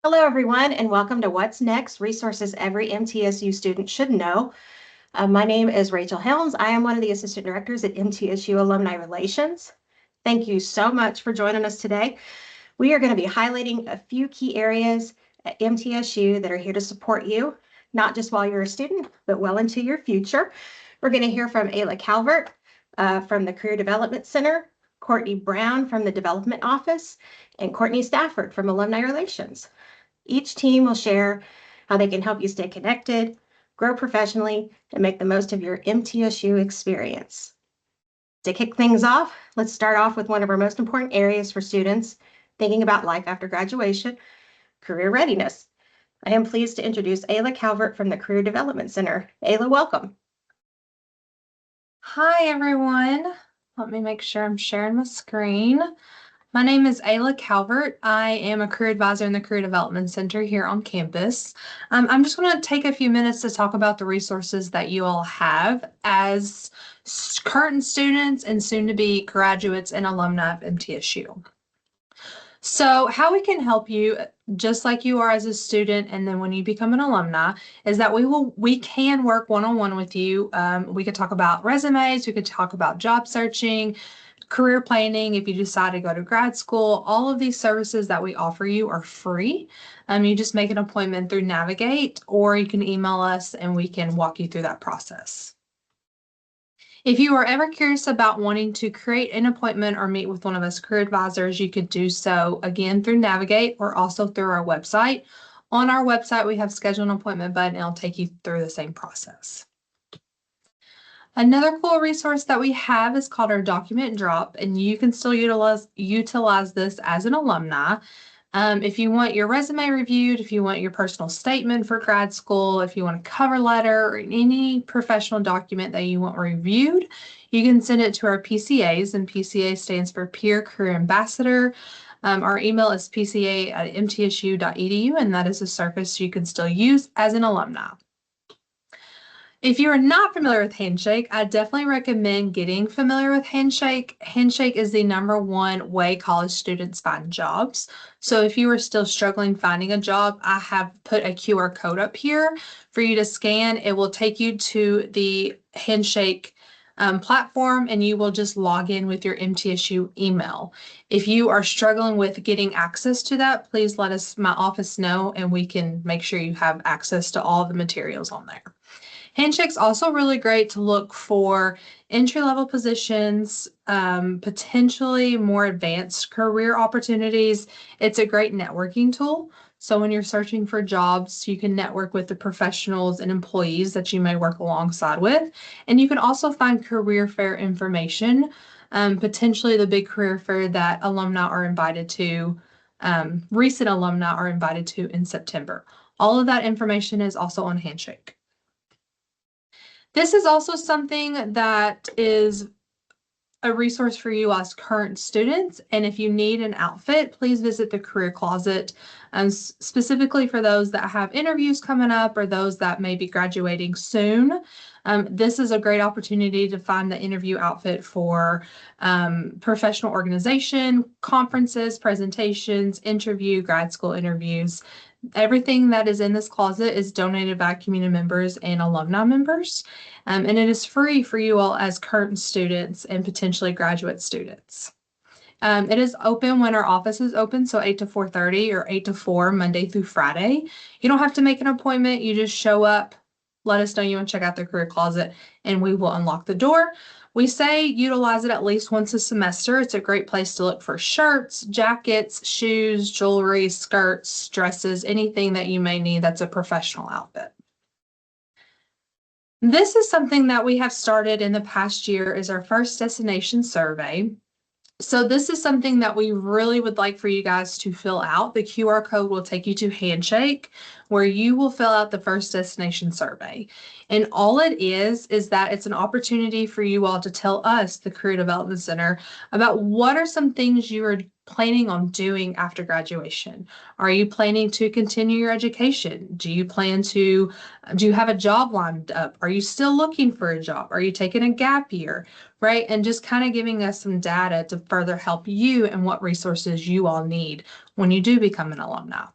Hello, everyone, and welcome to What's Next, resources every MTSU student should know. My name is Rachel Helms. I am one of the assistant directors at MTSU Alumni Relations. Thank you so much for joining us today. We are going to be highlighting a few key areas at MTSU that are here to support you, not just while you're a student, but well into your future. We're going to hear from Ayla Calvert from the Career Development Center, Courtney Brown from the Development Office, and Courtney Stafford from Alumni Relations. Each team will share how they can help you stay connected, grow professionally, and make the most of your MTSU experience. To kick things off, let's start off with one of our most important areas for students thinking about life after graduation, career readiness. I am pleased to introduce Ayla Calvert from the Career Development Center. Ayla, welcome. Hi, everyone. Let me make sure I'm sharing my screen. My name is Ayla Calvert. I am a career advisor in the Career Development Center here on campus. I'm just going to take a few minutes to talk about the resources that you all have as current students and soon to be graduates and alumni of MTSU. So how we can help you, just like you are as a student, and then when you become an alumni, is that we can work one-on-one with you. We could talk about resumes, we could talk about job searching, career planning, if you decide to go to grad school. All of these services that we offer you are free. You just make an appointment through Navigate, or you can email us and we can walk you through that process. If you are ever curious about wanting to create an appointment or meet with one of us career advisors, you could do so again through Navigate or also through our website. On our website, we have schedule an appointment button and it'll take you through the same process. Another cool resource that we have is called our document drop, and you can still utilize this as an alumni. If you want your resume reviewed, if you want your personal statement for grad school, if you want a cover letter or any professional document that you want reviewed, you can send it to our PCAs, and PCA stands for Peer Career Ambassador. Our email is pca@mtsu.edu, and that is a service you can still use as an alumni. If you are not familiar with Handshake, I definitely recommend getting familiar with Handshake. Handshake is the #1 way college students find jobs. So if you are still struggling finding a job, I have put a QR code up here for you to scan. It will take you to the Handshake platform, and you will just log in with your MTSU email. If you are struggling with getting access to that, please let my office know, and we can make sure you have access to all the materials on there. Handshake's also really great to look for entry-level positions, potentially more advanced career opportunities. It's a great networking tool. So when you're searching for jobs, you can network with the professionals and employees that you may work alongside with. And you can also find career fair information, potentially the big career fair that alumni are invited to, recent alumni are invited to in September. All of that information is also on Handshake. This is also something that is a resource for you as current students. And if you need an outfit, please visit the Career Closet, specifically for those that have interviews coming up or those that may be graduating soon. This is a great opportunity to find the interview outfit for professional organization, conferences, presentations, grad school interviews. Everything that is in this closet is donated by community members and alumni members, and it is free for you all as current students and potentially graduate students. It is open when our office is open, so 8 to 4:30 or 8 to 4, Monday through Friday. You don't have to make an appointment. You just show up, let us know you want to check out the Career Closet, and we will unlock the door. We say utilize it at least once a semester. It's a great place to look for shirts, jackets, shoes, jewelry, skirts, dresses, anything that you may need that's a professional outfit. This is something that we have started in the past year is our first destination survey. So this is something that we really would like for you guys to fill out. The QR code will take you to Handshake, where you will fill out the first destination survey. And all it is that it's an opportunity for you all to tell us, the Career Development Center, about what are some things you are planning on doing after graduation. Are you planning to continue your education? Do you have a job lined up? Are you still looking for a job? Are you taking a gap year? Right? And just kind of giving us some data to further help you and what resources you all need when you do become an alumni.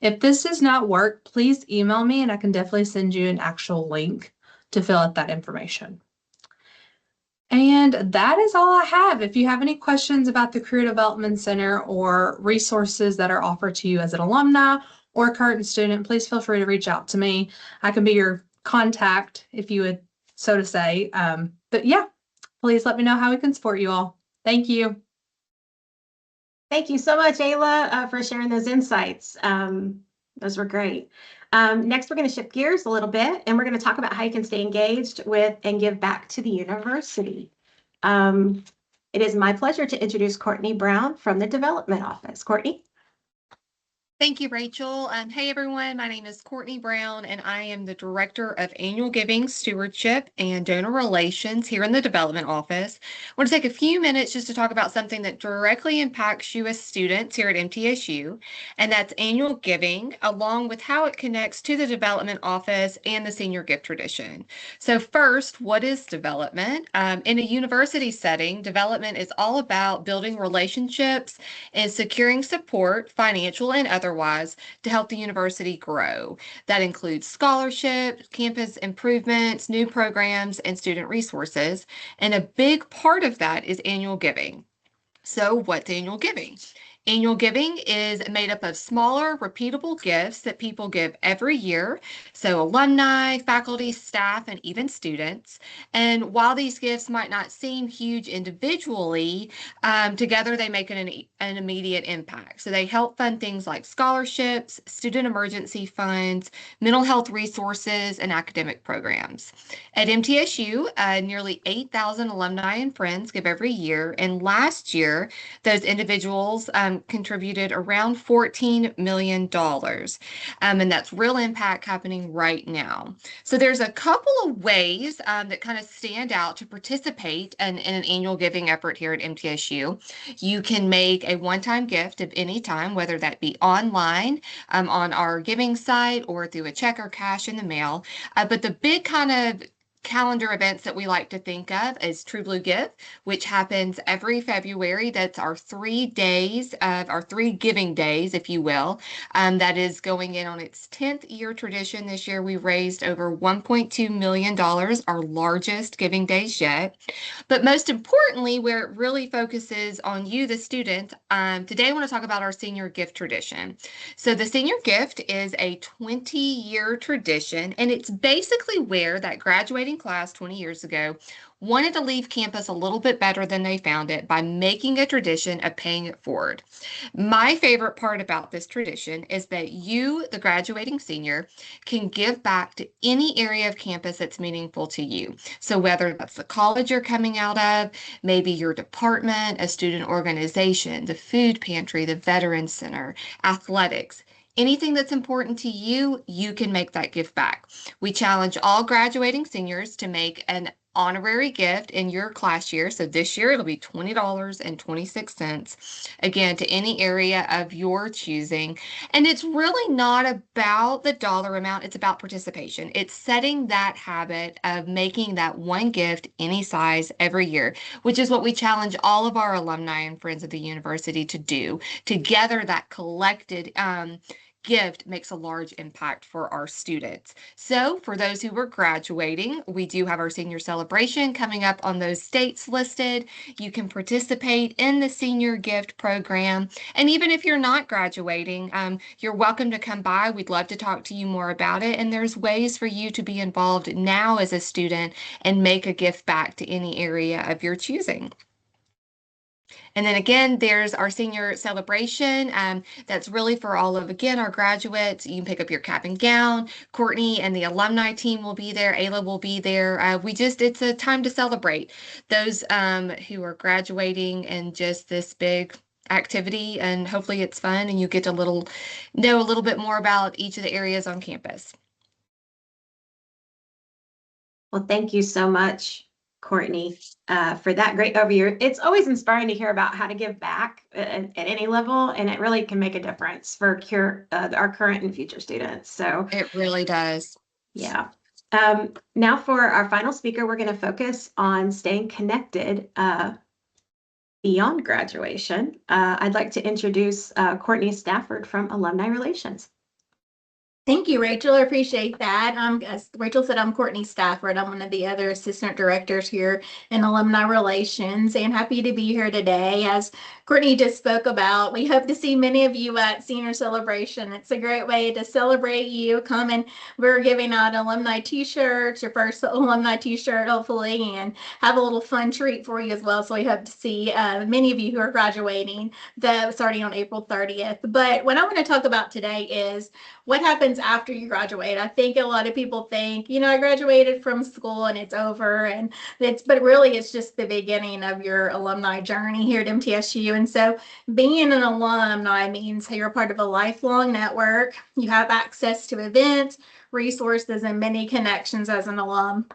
If this does not work, please email me and I can definitely send you an actual link to fill out that information. And that is all I have. If you have any questions about the Career Development Center or resources that are offered to you as an alumni or current student, please feel free to reach out to me. I can be your contact if you would, so to say. But yeah, please let me know how we can support you all. Thank you. Thank you so much, Ayla, for sharing those insights. Those were great. Next, we're going to shift gears a little bit, and we're going to talk about how you can stay engaged with and give back to the university. It is my pleasure to introduce Courtney Brown from the Development Office. Courtney? Thank you, Rachel. Hey, everyone. My name is Courtney Brown, and I am the Director of Annual Giving, Stewardship, and Donor Relations here in the Development Office. I want to take a few minutes just to talk about something that directly impacts you as students here at MTSU, and that's annual giving, along with how it connects to the Development Office and the senior gift tradition. So first, what is development? In a university setting, development is all about building relationships and securing support, financial and otherwise, to help the university grow. That includes scholarships, campus improvements, new programs, and student resources. And a big part of that is annual giving. So what's annual giving? Annual giving is made up of smaller, repeatable gifts that people give every year. So alumni, faculty, staff, and even students. And while these gifts might not seem huge individually, together they make an immediate impact. So they help fund things like scholarships, student emergency funds, mental health resources, and academic programs. At MTSU, nearly 8,000 alumni and friends give every year. And last year, those individuals contributed around $14 million. And that's real impact happening right now. So there's a couple of ways that kind of stand out to participate in an annual giving effort here at MTSU. You can make a one-time gift of any time, whether that be online on our giving site or through a check or cash in the mail. But the big kind of calendar events that we like to think of is True Blue Give, which happens every February. That's our 3 days of our 3 giving days, if you will. That is going in on its 10th year tradition. This year we raised over $1.2 million, our largest giving days yet. But most importantly, where it really focuses on you, the student, today I want to talk about our senior gift tradition. So the senior gift is a 20-year tradition, and it's basically where that graduating class 20 years ago wanted to leave campus a little bit better than they found it by making a tradition of paying it forward. My favorite part about this tradition is that you, the graduating senior, can give back to any area of campus that's meaningful to you. So whether that's the college you're coming out of, maybe your department, a student organization, the food pantry, the veterans center, athletics, anything that's important to you, you can make that gift back. We challenge all graduating seniors to make an honorary gift in your class year. So this year it'll be $20.26, again, to any area of your choosing. And it's really not about the dollar amount, it's about participation. It's setting that habit of making that one gift any size every year, which is what we challenge all of our alumni and friends of the university to do. Together, that collected gift makes a large impact for our students. So for those who are graduating, we do have our senior celebration coming up on those dates listed. You can participate in the senior gift program. And even if you're not graduating, you're welcome to come by. We'd love to talk to you more about it. And there's ways for you to be involved now as a student and make a gift back to any area of your choosing. And then again, there's our senior celebration. That's really for all of, again, our graduates. You can pick up your cap and gown. Courtney and the alumni team will be there. Ayla will be there. It's a time to celebrate those who are graduating and just this big activity. And hopefully it's fun and you get to know a little bit more about each of the areas on campus. Well, thank you so much, Courtney, for that great overview. It's always inspiring to hear about how to give back at any level, and it really can make a difference for our current and future students. So It really does. yeah. Now for our final speaker, we're going to focus on staying connected beyond graduation. I'd like to introduce Courtney Stafford from Alumni Relations. Thank you, Rachel. I appreciate that. As Rachel said, I'm Courtney Stafford. I'm one of the other assistant directors here in Alumni Relations, and happy to be here today. As Courtney just spoke about, we hope to see many of you at Senior Celebration. It's a great way to celebrate you. Come and we're giving out alumni t-shirts, your first alumni t-shirt, hopefully, and have a little fun treat for you as well. So we hope to see many of you who are graduating starting on April 30th. But what I want to talk about today is what happens after you graduate. I think a lot of people think, I graduated from school and it's over, but really it's just the beginning of your alumni journey here at MTSU. And so being an alumni means you're a part of a lifelong network. You have access to events, resources, and many connections as an alum.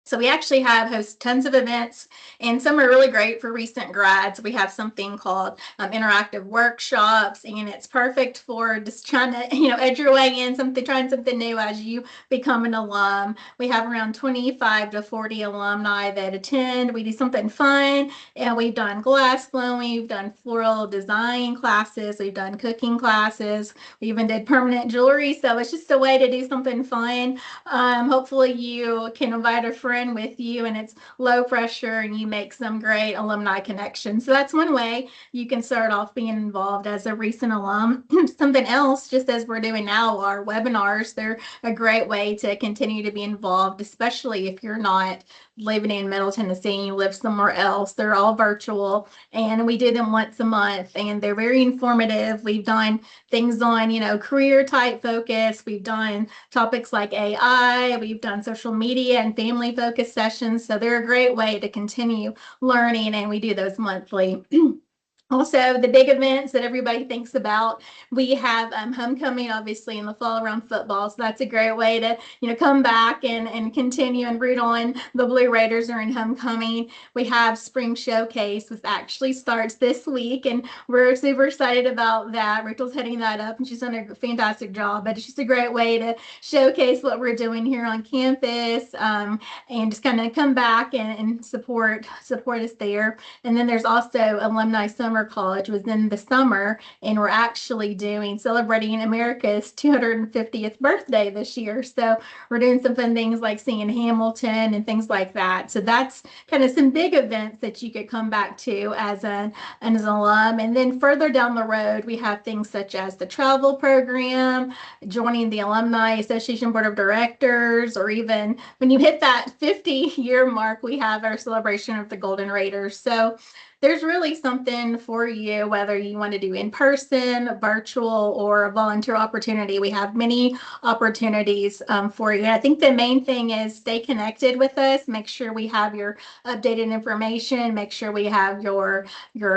So we actually host tons of events, and some are really great for recent grads. We have something called interactive workshops, and it's perfect for just trying to, edge your way in trying something new as you become an alum. We have around 25 to 40 alumni that attend. We do something fun, and we've done glass blowing, we've done floral design classes, we've done cooking classes, we even did permanent jewelry. So it's just a way to do something fun. Hopefully you can invite a friend with you and it's low pressure and you make some great alumni connections. So that's one way you can start off being involved as a recent alum. Something else, just as we're doing now, our webinars, they're a great way to continue to be involved, especially if you're not living in Middle Tennessee and you live somewhere else. They're all virtual and we do them once a month and they're very informative. We've done things on, career type focus. We've done topics like AI. We've done social media and family focused sessions. So they're a great way to continue learning, and we do those monthly. Also, the big events that everybody thinks about, we have homecoming, obviously, in the fall around football. So that's a great way to, come back and continue and root on the Blue Raiders during homecoming. We have spring showcase, which actually starts this week, and we're super excited about that. Rachel's heading that up, and she's done a fantastic job. But it's just a great way to showcase what we're doing here on campus, and just kind of come back and support us there. And then there's also Alumni Summer College was in the summer, and we're actually celebrating America's 250th birthday this year. So we're doing some fun things like singing Hamilton and things like that. So that's kind of some big events that you could come back to as an alum. And then further down the road, we have things such as the travel program, joining the Alumni Association Board of Directors, or even when you hit that 50-year mark, we have our celebration of the Golden Raiders. So there's really something for you, whether you want to do in person, virtual, or a volunteer opportunity. We have many opportunities for you. I think the main thing is stay connected with us. Make sure we have your updated information. Make sure we have your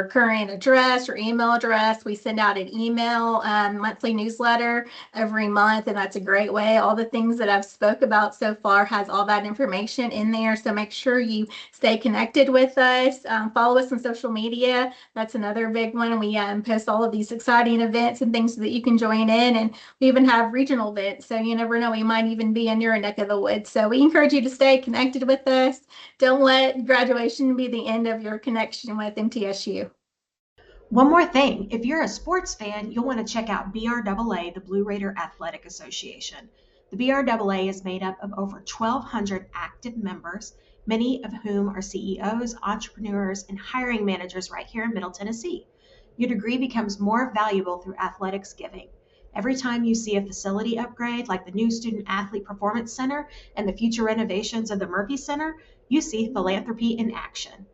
current address or email address. We send out an email monthly newsletter every month, and that's a great way. All the things that I've spoke about so far has all that information in there. So make sure you stay connected with us. Follow us on social media. That's another big one. We post all of these exciting events and things so that you can join in, and we even have regional events. So you never know, we might even be in your neck of the woods. So we encourage you to stay connected with us. Don't let graduation be the end of your connection with MTSU. One more thing, if you're a sports fan, you'll want to check out BRAA, the Blue Raider Athletic Association. The BRAA is made up of over 1,200 active members, many of whom are CEOs, entrepreneurs, and hiring managers right here in Middle Tennessee. Your degree becomes more valuable through athletics giving. Every time you see a facility upgrade like the new Student Athlete Performance Center and the future renovations of the Murphy Center, you see philanthropy in action.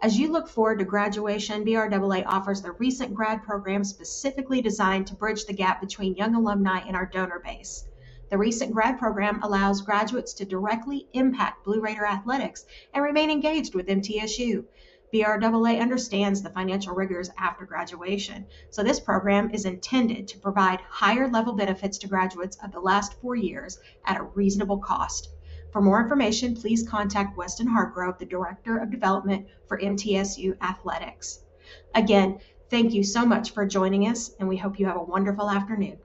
As you look forward to graduation, BRAA offers the recent grad program specifically designed to bridge the gap between young alumni and our donor base. The recent grad program allows graduates to directly impact Blue Raider athletics and remain engaged with MTSU. BRAA understands the financial rigors after graduation, so this program is intended to provide higher level benefits to graduates of the last 4 years at a reasonable cost. For more information, please contact Weston Hargrove, the Director of Development for MTSU Athletics. Again, thank you so much for joining us, and we hope you have a wonderful afternoon.